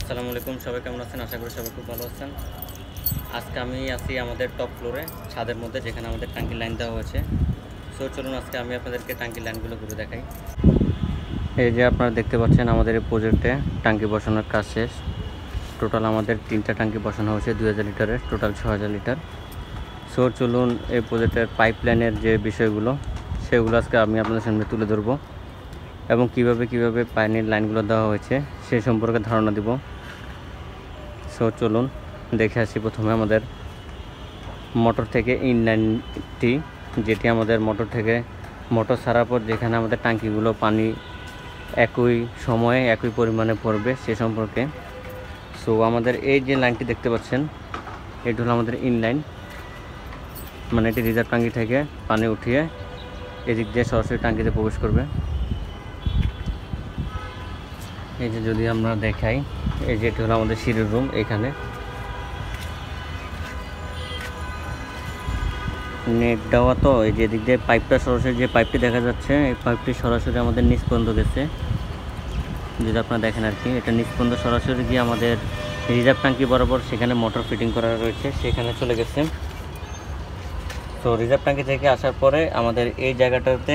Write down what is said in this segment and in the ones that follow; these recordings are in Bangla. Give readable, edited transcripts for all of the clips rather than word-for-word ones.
আসসালামু আলাইকুম, সবাই কেমন আছেন? আশা করি সবাই খুব ভালো আছেন। আজকে আমি আছি আমাদের টপ ফ্লোরে, ছাদের মধ্যে, যেখানে আমাদের ট্যাঙ্কির লাইন দেওয়া হয়েছে। সো চলুন আজকে আমি আপনাদেরকে ট্যাঙ্কির লাইনগুলো ঘুরে দেখাই। এই যে আপনারা দেখতে পাচ্ছেন, আমাদের এই প্রজেক্টে ট্যাঙ্কি বসানোর কাজ শেষ। টোটাল আমাদের 3টা ট্যাঙ্কি বসানো হয়েছে 2000 লিটারের, টোটাল 6000 লিটার। সো চলুন এই প্রজেক্টের পাইপ লাইনের যে বিষয়গুলো, সেগুলো আজকে আমি আপনাদের সামনে তুলে ধরবো এবং কিভাবে পানির লাইনগুলো দেওয়া হয়েছে সেই সম্পর্কে ধারণা দিব। সো চলুন দেখে আসি। প্রথমে আমাদের মোটর থেকে ইনলাইনটি, যেটি আমাদের মোটর ছাড়ার পর যেখানে আমাদের ট্যাঙ্কিগুলো পানি একই সময়ে একই পরিমাণে পড়বে সে সম্পর্কে। সো আমাদের এই যে লাইনটি দেখতে পাচ্ছেন, এটি হলো আমাদের ইনলাইন, মানে এটি রিজার্ভ ট্যাঙ্কি থেকে পানি উঠিয়ে এদিক দিয়ে সরাসরি ট্যাঙ্কিতে প্রবেশ করবে। এই যে যদি আমরা দেখাই, এই যে এটি হলো আমাদের সিঁড়ির রুম। এখানে নেট দেওয়া, তো এই যে এদিক দিয়ে পাইপটা সরাসরি, যে পাইপটি দেখা যাচ্ছে, এই পাইপটি সরাসরি আমাদের নিচ পর্যন্ত গেছে। যদি আপনারা দেখেন আর কি, এটা নিচ পর্যন্ত সরাসরি গিয়ে আমাদের রিজার্ভ ট্যাঙ্কি বরাবর সেখানে মোটর ফিটিং করা রয়েছে, সেখানে চলে গেছে। তো রিজার্ভ ট্যাঙ্কি থেকে আসার পরে আমাদের এই জায়গাটাতে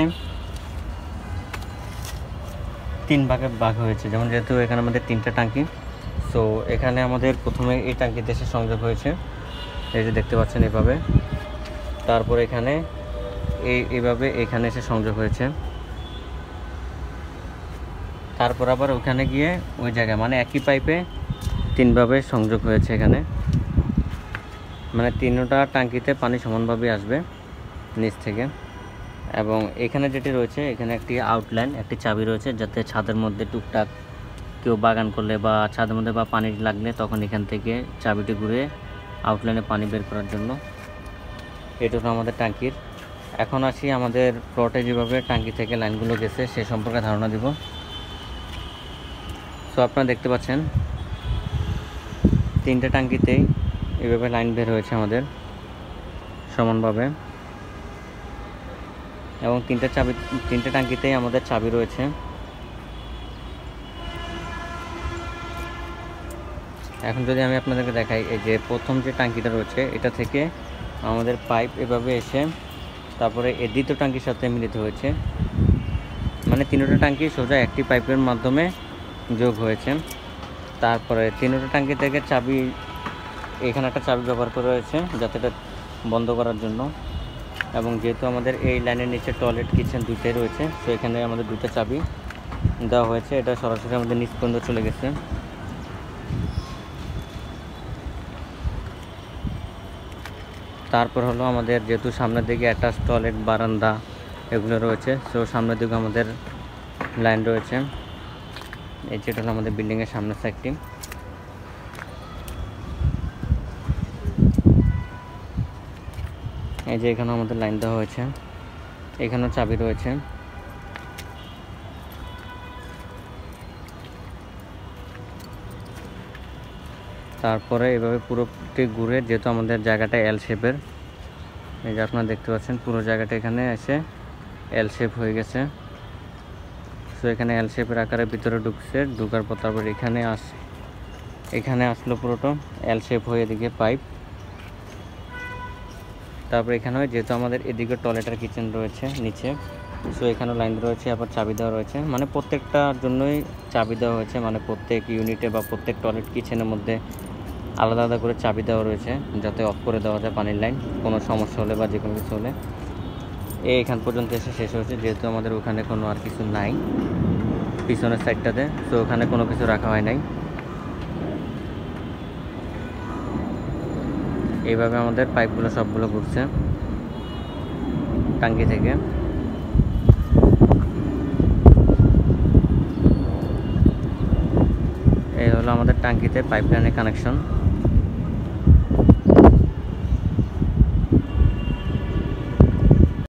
3 ভাগে ভাগ হয়েছে। যেমন যেহেতু এখানে আমাদের 3টা ট্যাঙ্কি, সো এখানে আমাদের প্রথমে এই ট্যাঙ্কিতে এসে সংযোগ হয়েছে, এই যে দেখতে পাচ্ছেন এভাবে। তারপর এখানে এইভাবে এখানে এসে সংযোগ হয়েছে। তারপর আবার ওখানে গিয়ে ওই জায়গায়, মানে একই পাইপে 3ভাবে সংযোগ হয়েছে এখানে, মানে 3টা ট্যাঙ্কিতে পানি সমানভাবে আসবে নিচ থেকে। এবং এখানে যেটি রয়েছে, এখানে একটি আউটলাইন, একটি চাবি রয়েছে, যাতে ছাদের মধ্যে টুকটাক কেউ বাগান করলে বা ছাদের মধ্যে বা পানি লাগলে তখন এখান থেকে চাবিটি ঘুরে আউটলাইনে পানি বের করার জন্য। এটা হলো আমাদের ট্যাঙ্কির। এখন আসি আমাদের প্লটে যেভাবে ট্যাঙ্কি থেকে লাইনগুলো গেছে সে সম্পর্কে ধারণা দিব। সো আপনারা দেখতে পাচ্ছেন 3টে ট্যাঙ্কিতেই এভাবে লাইন বের হয়েছে আমাদের সমানভাবে, এবং 3টে ট্যাঙ্কিতেই আমাদের চাবি রয়েছে। এখন যদি আমি আপনাদেরকে দেখাই, এই যে প্রথম যে ট্যাঙ্কিটা রয়েছে, এটা থেকে আমাদের পাইপ এভাবে এসে তারপরে এই দ্বিতীয় ট্যাঙ্কির সাথে মিলিত হয়েছে, মানে 3টা ট্যাঙ্কি সোজা একটি পাইপের মাধ্যমে যোগ হয়েছে। তারপরে 3টা ট্যাঙ্কি থেকে চাবি, এখানে একটা চাবি ব্যবহার করা হয়েছে যাতে এটা বন্ধ করার জন্য। এবং যেহেতু আমাদের এই লাইনের নিচে টয়লেট কিচেন দুটোই রয়েছে, তো এখানে আমাদের 2টা চাবি দেওয়া হয়েছে, এটা সরাসরি আমাদের নিচ পর্যন্ত চলে গেছে। তারপর হলো আমাদের যেহেতু সামনের দিকে অ্যাটাচ টয়লেট, বারান্দা এগুলো রয়েছে, সো সামনের দিকে আমাদের লাইন রয়েছে। এই যেটা হলো আমাদের বিল্ডিংয়ের সামনের সাইডটি। এই যে এখানেও আমাদের লাইন দেওয়া হয়েছে, এখানেও চাবি রয়েছে। তারপরে এভাবে পুরোটি ঘুরে, যেহেতু আমাদের জায়গাটা এল শেপের, এই যে আপনারা দেখতে পাচ্ছেন পুরো জায়গাটা এখানে এসে এল শেপ হয়ে গেছে। সো এখানে এল শেপের আকারে ভিতরে ঢুকছে, ঢুকার পর তারপর এখানে আসলো পুরোটা এল শেপ হয়ে এদিকে পাইপ। তারপর এখানে যেহেতু আমাদের এদিকে টয়লেট আর কিচেন রয়েছে নিচে, সো এখানেও লাইন রয়েছে, আবার চাবি দেওয়া রয়েছে, মানে প্রত্যেকটার জন্যই চাবি দেওয়া হয়েছে, মানে প্রত্যেক ইউনিটে বা প্রত্যেক টয়লেট কিচেনের মধ্যে আলাদা আলাদা করে চাবি দেওয়া রয়েছে, যাতে অফ করে দেওয়া যায় পানির লাইন কোনো সমস্যা হলে বা যে কোনো কিছু হলে। এখান পর্যন্ত এসে শেষ হয়েছে, যেহেতু আমাদের ওখানে কোনো আর কিছু নাই পিছনের সাইডটাতে, তো ওখানে কোনো কিছু রাখা হয় নাই। এইভাবে আমাদের পাইপগুলো সবগুলো ঘুরছে ট্যাঙ্কি থেকে। এই হলো আমাদের ট্যাঙ্কিতে পাইপলাইনের কানেকশন।